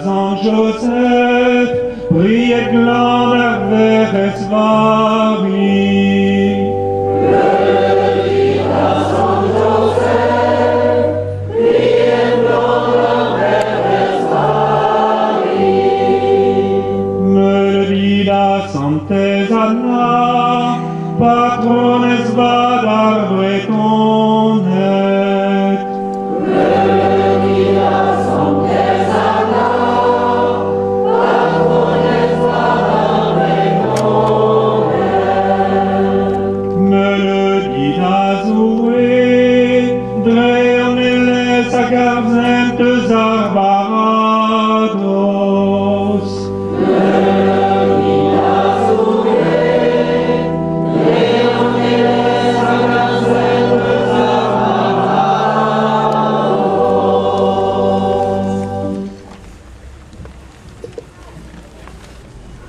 Saint Joseph, priez glad veres vari. Sanctes Anna, patrones vadar bretonet. Melodida Sanctes Anna, patrones vadar bretonet. Melodida Zoe, dreoneles agarzentes arbarados.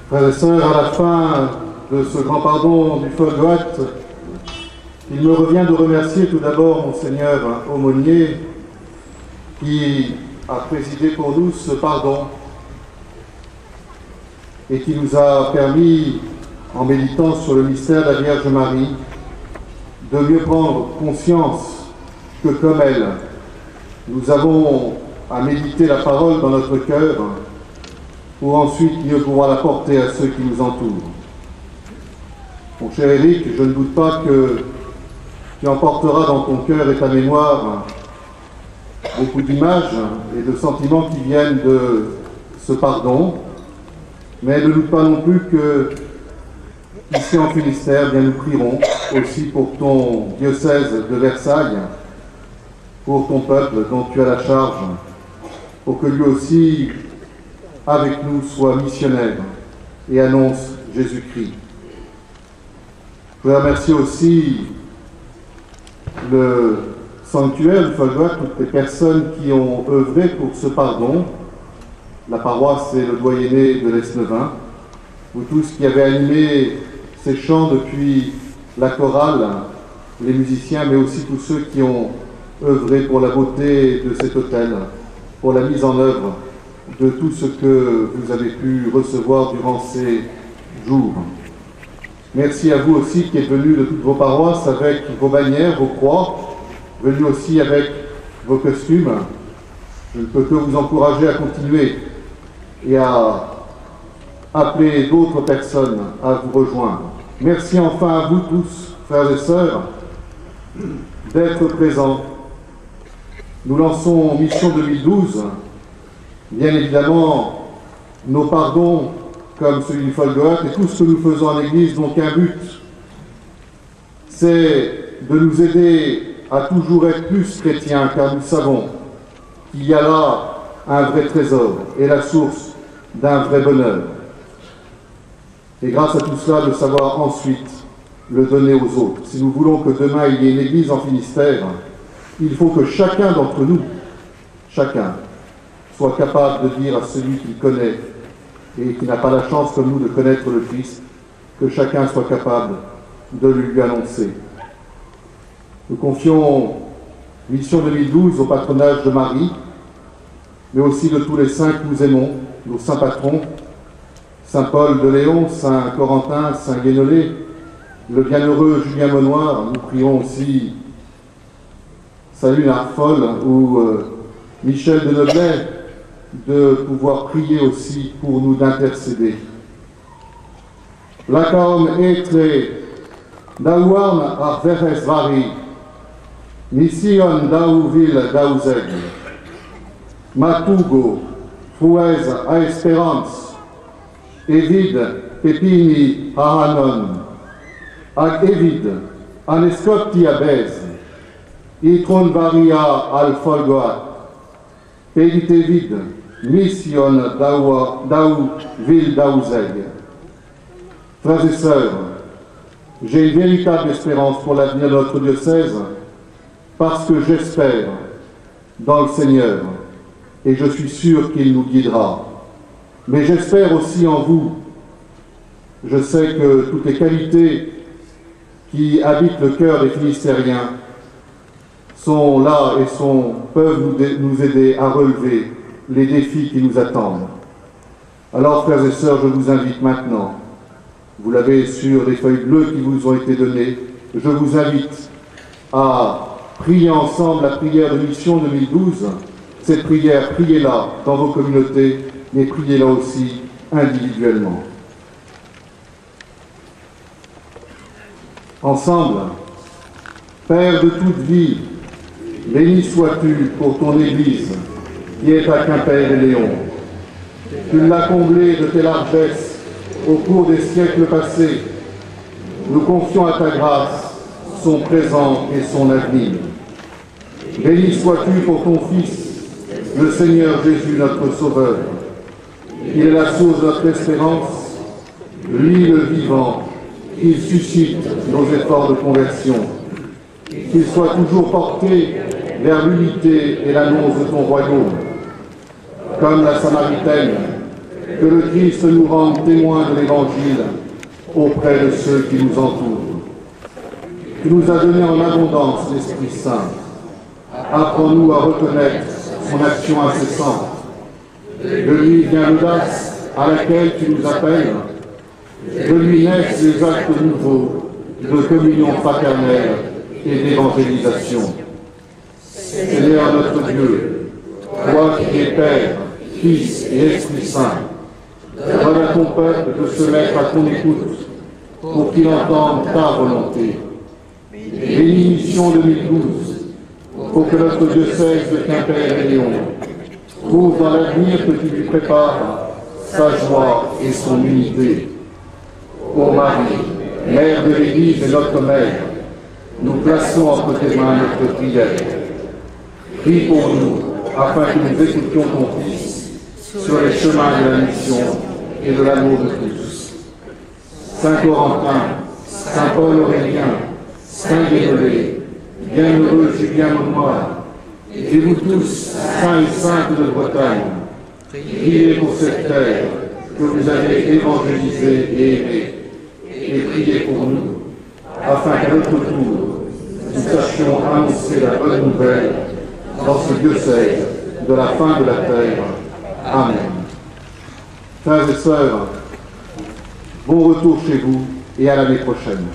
Frères et sœurs, à la fin de ce grand pardon du Folgoat, il me revient de remercier tout d'abord Monseigneur Aumônier qui a présidé pour nous ce pardon et qui nous a permis, en méditant sur le mystère de la Vierge Marie, de mieux prendre conscience que comme elle, nous avons à méditer la parole dans notre cœur pour ensuite mieux pouvoir la porter à ceux qui nous entourent. Mon cher Éric, je ne doute pas que tu emporteras dans ton cœur et ta mémoire beaucoup d'images et de sentiments qui viennent de ce pardon, mais ne doute pas non plus que, ici en Finistère, bien nous prierons aussi pour ton diocèse de Versailles, pour ton peuple dont tu as la charge, pour que lui aussi, avec nous, soit missionnaire et annonce Jésus-Christ. Je voudrais remercier aussi le sanctuaire du Folgoat, toutes les personnes qui ont œuvré pour ce pardon, la paroisse et le doyenné de l'Esnevin, vous tous qui avez animé ces chants depuis la chorale, les musiciens, mais aussi tous ceux qui ont œuvré pour la beauté de cet autel, pour la mise en œuvre de tout ce que vous avez pu recevoir durant ces jours. Merci à vous aussi qui êtes venus de toutes vos paroisses avec vos bannières, vos croix, venus aussi avec vos costumes. Je ne peux que vous encourager à continuer et à appeler d'autres personnes à vous rejoindre. Merci enfin à vous tous, frères et sœurs, d'être présents. Nous lançons Mission 2012. Bien évidemment, nos pardons, comme celui du Folgoat, et tout ce que nous faisons en Église, n'ont qu'un but, c'est de nous aider à toujours être plus chrétiens, car nous savons qu'il y a là un vrai trésor et la source d'un vrai bonheur. Et grâce à tout cela, de savoir ensuite le donner aux autres. Si nous voulons que demain il y ait une Église en Finistère, il faut que chacun d'entre nous, chacun, soit capable de dire à celui qu'il connaît et qui n'a pas la chance comme nous de connaître le Christ, que chacun soit capable de le lui annoncer. Nous confions Mission 2012 au patronage de Marie, mais aussi de tous les saints que nous aimons, nos saints patrons, Saint Paul de Léon, Saint Corentin, Saint Guénolé, le bienheureux Julien Monoir. Nous prions aussi Salut Narfol ou Michel de Noblet, de pouvoir prier aussi pour nous, d'intercéder. Lacaum etre dauarn ar veres vari, mission dauvil dauzeg, matugo, fruez a esperance, evid pepini aranon, ag evid anescopti abez, itron varia al Folgoat, pedit evid, mission dau vil dauzeg. Frères et sœurs, j'ai une véritable espérance pour l'avenir de notre diocèse parce que j'espère dans le Seigneur et je suis sûr qu'il nous guidera. Mais j'espère aussi en vous. Je sais que toutes les qualités qui habitent le cœur des Finistériens sont là et peuvent nous aider à relever les défis qui nous attendent. Alors, frères et sœurs, je vous invite maintenant, vous l'avez sur les feuilles bleues qui vous ont été données, je vous invite à prier ensemble la prière de mission 2012. Cette prière, priez-la dans vos communautés, mais priez-la aussi individuellement. Ensemble, Père de toute vie, béni sois-tu pour ton Église qui est à Quimper-et-Léon. Tu l'as comblée de tes largesses au cours des siècles passés. Nous confions à ta grâce son présent et son avenir. Béni sois-tu pour ton Fils, le Seigneur Jésus, notre Sauveur. Il est la source de notre espérance, lui le vivant, qu'il suscite nos efforts de conversion. Qu'il soit toujours porté vers l'unité et l'annonce de ton royaume. Comme la Samaritaine, que le Christ nous rende témoins de l'Évangile auprès de ceux qui nous entourent. Tu nous as donné en abondance l'Esprit Saint. Apprends-nous à reconnaître son action incessante. De lui vient l'audace à laquelle tu nous appelles. De lui naissent les actes nouveaux de communion fraternelle et d'évangélisation. Seigneur notre Dieu, toi qui es Père, Fils et Esprit Saint, donne à ton peuple de se mettre à ton écoute pour qu'il entende ta volonté. Bénis Mission 2012 pour que notre diocèse de Quimper-et-Léon trouve dans l'avenir que tu lui prépares sa joie et son unité. Ô Marie, Mère de l'Église et notre Mère, nous plaçons entre tes mains notre prière. Prie pour nous, afin que nous écoutions ton Fils sur les chemins de la mission et de l'amour de tous. Saint Corentin, Saint Paul Aurélien, Saint Guénolé, bienheureux Julien Monnoir, et vous tous, saints et saintes de Bretagne, priez pour cette terre que vous avez évangélisée et aimée, et priez pour nous, afin qu'à notre tour, nous sachions annoncer la bonne nouvelle dans ce diocèse de la fin de la terre. Amen. Frères et sœurs, bon retour chez vous et à l'année prochaine.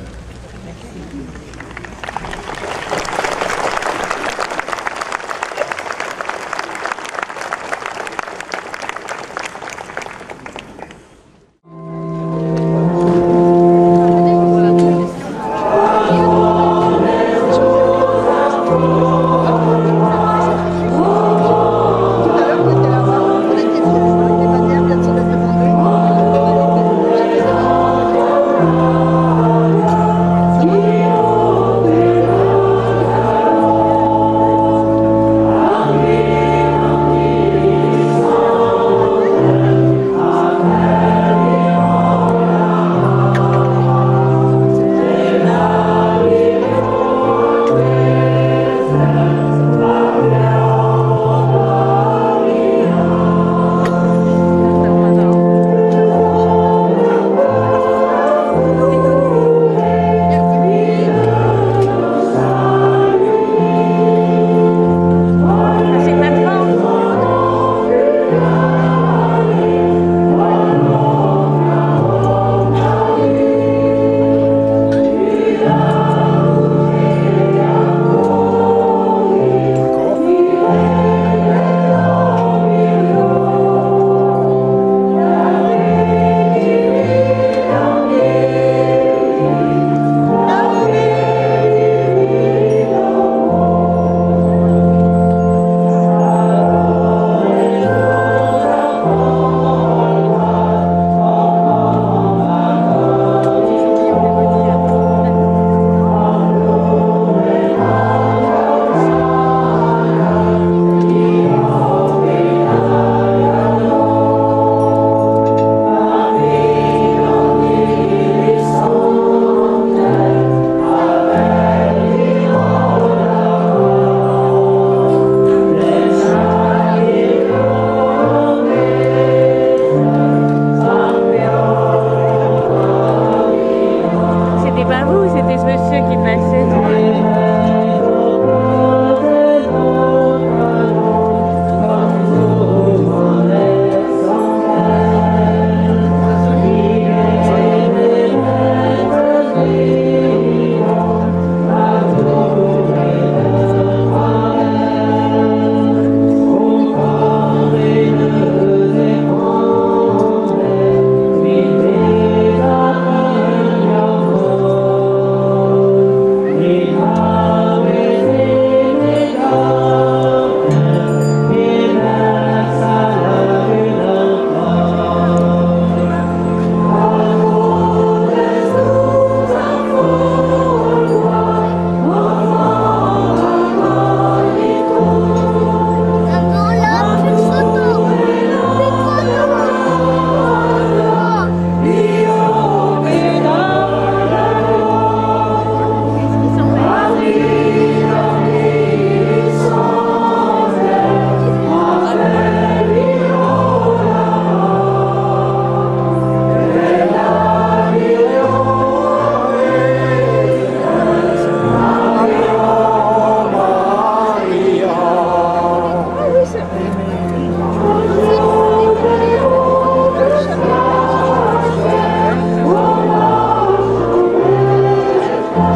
Thank you.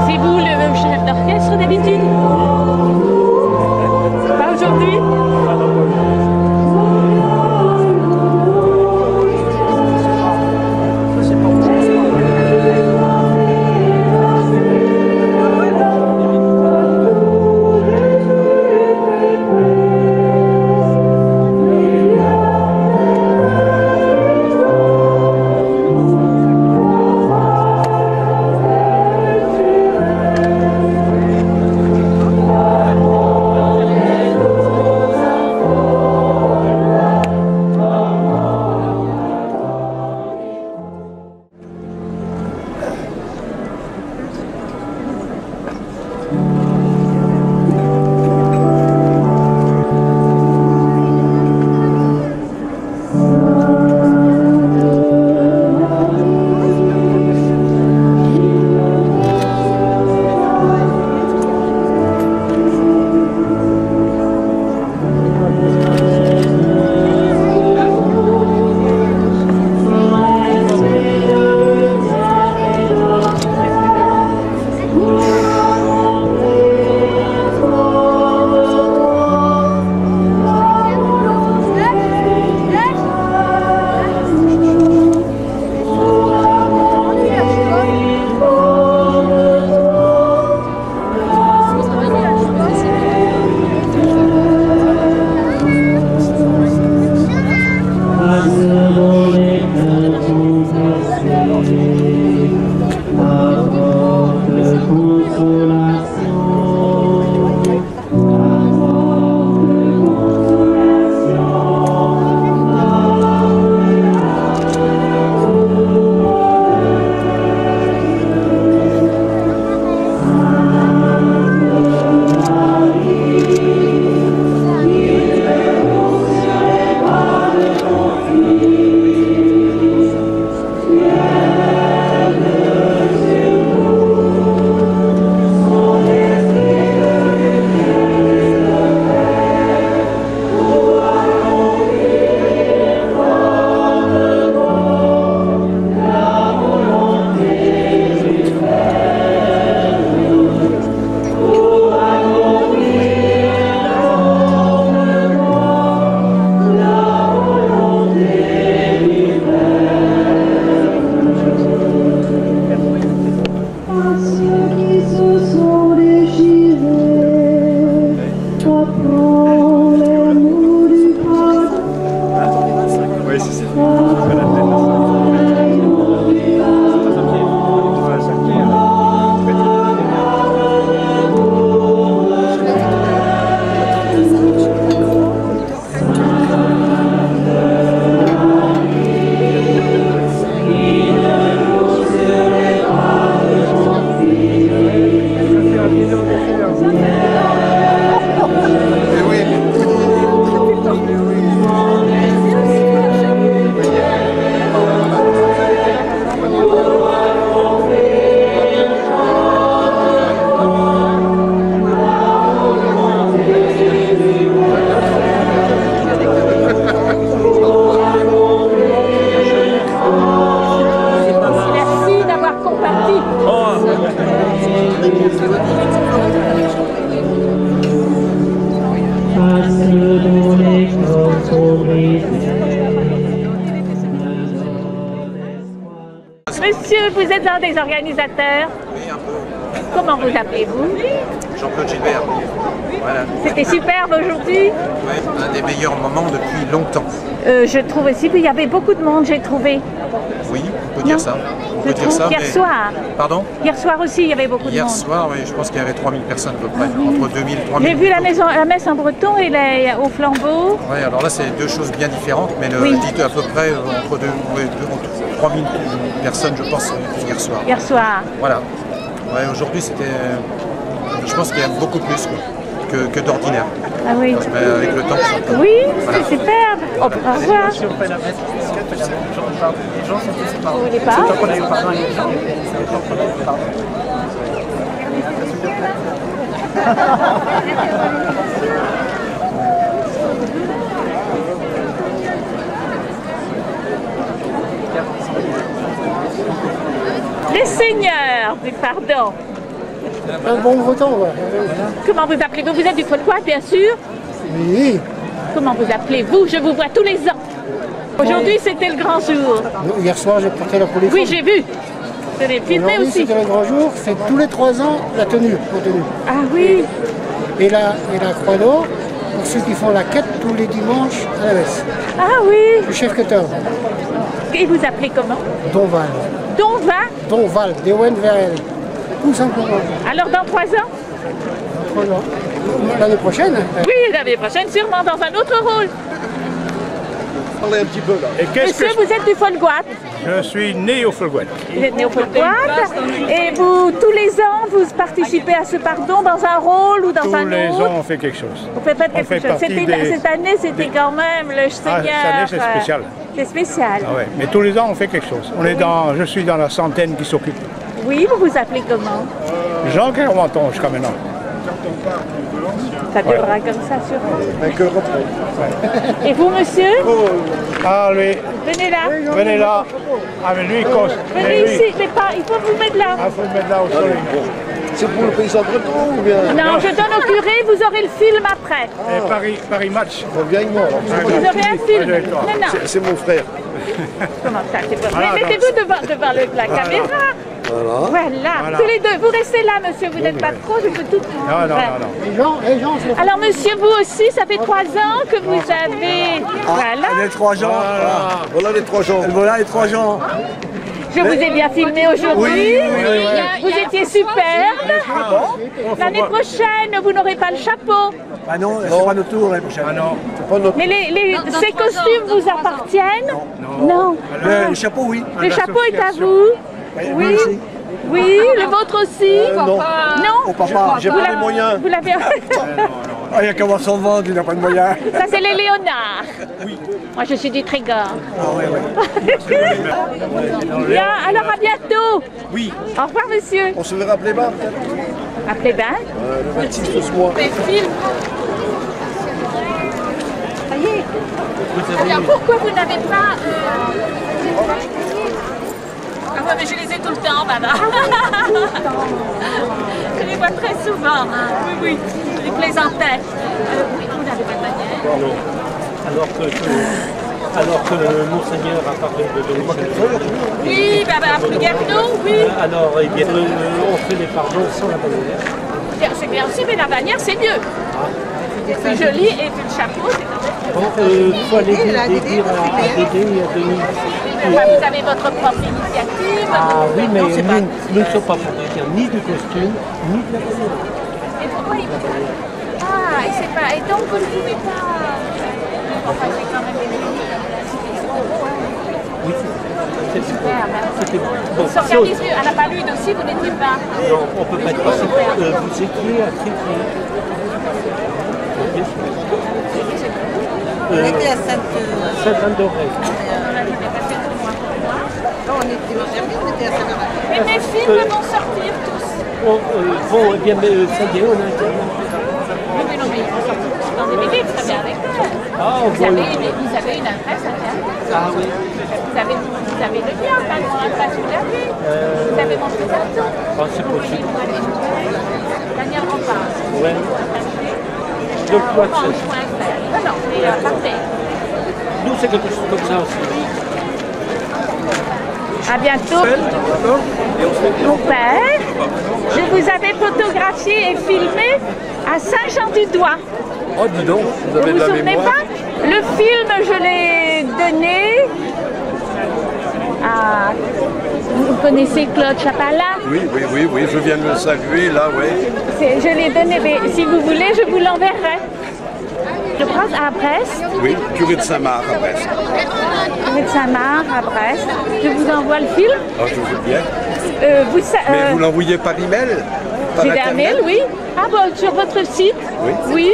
C'est vous le chef d'orchestre d'habitude? Pas aujourd'hui? Monsieur, vous êtes un des organisateurs. Oui, un peu. Comment vous appelez-vous? Jean-Claude Gilbert. Voilà. C'était superbe aujourd'hui. Oui, un des meilleurs moments depuis longtemps. Je trouve aussi qu'il y avait beaucoup de monde, j'ai trouvé. Oui, on peut dire ça. On peut dire ça, Hier mais... soir. Pardon? Hier soir aussi, il y avait beaucoup de monde. Hier soir, oui, je pense qu'il y avait 3000 personnes à peu près. Entre 2000 et 3000. J'ai vu la messe en breton et au flambeau. Oui, alors là, c'est deux choses bien différentes, mais dites à peu près entre 3000 personnes, je pense, hier soir. Hier soir. Voilà. Ouais, aujourd'hui, c'était... je pense qu'il y a beaucoup plus que d'ordinaire. Ah oui. Mais avec le temps, ça... Oui, voilà. c'est superbe. Au revoir. Si on fait la messe, les gens sont tous séparés. Vous voulez pas? C'est le temps qu'on a eu au pardon avec les gens, c'est le temps qu'on a eu au pardon. Les seigneurs du pardon. Un bon breton, ouais. Comment vous appelez-vous? Vous êtes du Folgois, bien sûr? Oui. Comment vous appelez-vous? Je vous vois tous les ans. Aujourd'hui, c'était le grand jour. Hier soir, j'ai porté la police. Oui, j'ai vu. Je l'ai filmé aussi. C'était le grand jour. C'est tous les 3 ans la tenue. Ah oui. Et la croix d'or, pour ceux qui font la quête tous les dimanches à la messe. Ah oui. Le chef quêteur. Et vous appelez comment? Donval. Donval? Donval, D-O-N-V-A-L. Tout simplement. Alors dans 3 ans? 3 ans. L'année prochaine? Oui, l'année prochaine, sûrement dans un autre rôle. Parlez un petit peu là. Et qu'est-ce Monsieur, que vous êtes du Folgoat? je suis né au Folgoat. Vous êtes né au Folgoat. Et vous, tous les ans, vous participez à ce pardon dans un rôle ou dans un autre? Tous les ans, on fait quelque chose. Vous faites pas On quelque fait chose. partie Cette année, c'était quand même le Seigneur. cette année, c'est spécial. C'est spécial. Ah ouais. Mais tous les ans, on fait quelque chose. Je suis dans la centaine qui s'occupe. Oui, vous vous appelez comment? Jean Kermanton jusqu'à maintenant. Ça durera comme ça, sûrement. Avec le repos. Et vous, monsieur? Ah lui, Venez là. venez là. Ah mais lui, il cause. Venez ici, mais pas, il faut vous mettre là. Ah, faut le mettre là au soleil. C'est pour le paysan breton ou bien? Non, je donne au curé, vous aurez le film après. Et Paris Match. On vient avec moi. Vous aurez un film. avec toi. Non, non. C'est mon frère. Comment ça, c'est pas vrai? Voilà, Mettez-vous devant la caméra. Voilà. Tous les deux. Vous restez là, monsieur. Vous n'êtes pas trop, je peux tout. Non. Les gens, c'est... Alors, monsieur, vous aussi, ça fait 3 ans que vous avez... Voilà. Les 3 gens. Voilà les 3 gens. Voilà les 3 gens. Je vous ai bien filmé aujourd'hui. Vous étiez superbe. L'année prochaine, vous n'aurez pas le chapeau. Ah non, c'est pas notre tour l'année prochaine. Ah non. Mais ces costumes vous appartiennent? Non. Le chapeau, oui. Le chapeau est à vous? Oui. Oui, le vôtre aussi? Non. Non? Au papa, j'ai pas les moyens. Vous l'avez... Ah, il n'y a qu'à voir son ventre, il n'a pas de moyens. Ça, c'est les léonards. Oui. Moi, je suis du Trégor. Ah ouais. Bien, alors à bientôt. Oui. Au revoir, monsieur. On se verra appeler bas peut-être. Appelez bien. Le 26 de ce mois. Ça y est. Alors, pourquoi vous n'avez pas... Ah ouais, mais je les ai tout le temps, madame. Je les vois très souvent. Oui, je les plaisantais. Vous n'avez pas de bannière? Non. Alors que Monseigneur a parlé de Dominique. Oui, à Plouguerneau, oui. Alors, eh bien, on fait les pardons sans la bannière. C'est bien aussi, mais la bannière, c'est mieux. C'est plus joli et puis le chapeau, c'est quand même... Bon, il faut aller dire à Dédé et à Denis. Vous avez votre propre initiative. Ah oui, mais nous ne sommes pas propriétaires ni du costume, ni de la bannière. Et pourquoi il peut pas? Ah, et c'est pas... Et donc, vous ne pouvez pas... Enfin, c'est quand même des Oui, c'est super. C'était bon. S'organise mieux. À la palude aussi, vous n'étiez pas... Non, on ne peut pas être passé. Vous étiez à Trépied. On était à Sainte-Anne-d'Auray. Non, on était au Germain, on était à Saint-Laurent. Mais mes films vont sortir tous. Bon, eh bien, mais ça y est, on a été. Oui, mais non, mais ils vont sortir tous dans des BD, très bien avec eux. Ah, Vous avez une adresse Internet. Ah oui. Vous avez le lien, enfin, mon adresse, vous l'avez. Vous avez mon présentation. Ah, c'est possible. Daniel Rampart. Ouais. Donc, toi, Non, mais parfait. nous, c'est quelque chose comme ça aussi. À bientôt. Mon père, je vous avais photographié et filmé à Saint-Jean-du-Doigt. Oh, dis donc, vous avez Vous de vous la souvenez mémoire. pas? Le film, je l'ai donné à... Vous connaissez Claude Chapala? Oui, je viens de le saluer là, oui. Je l'ai donné, mais si vous voulez, je vous l'enverrai. Je pense à Brest. Oui, curé de Saint-Marc à Brest. Curé de Saint-Marc à Brest. Je vous envoie le film. Ah, je veux bien. Mais vous l'envoyez par email? J'ai un mail, oui. Ah bon, sur votre site? Oui. Oui.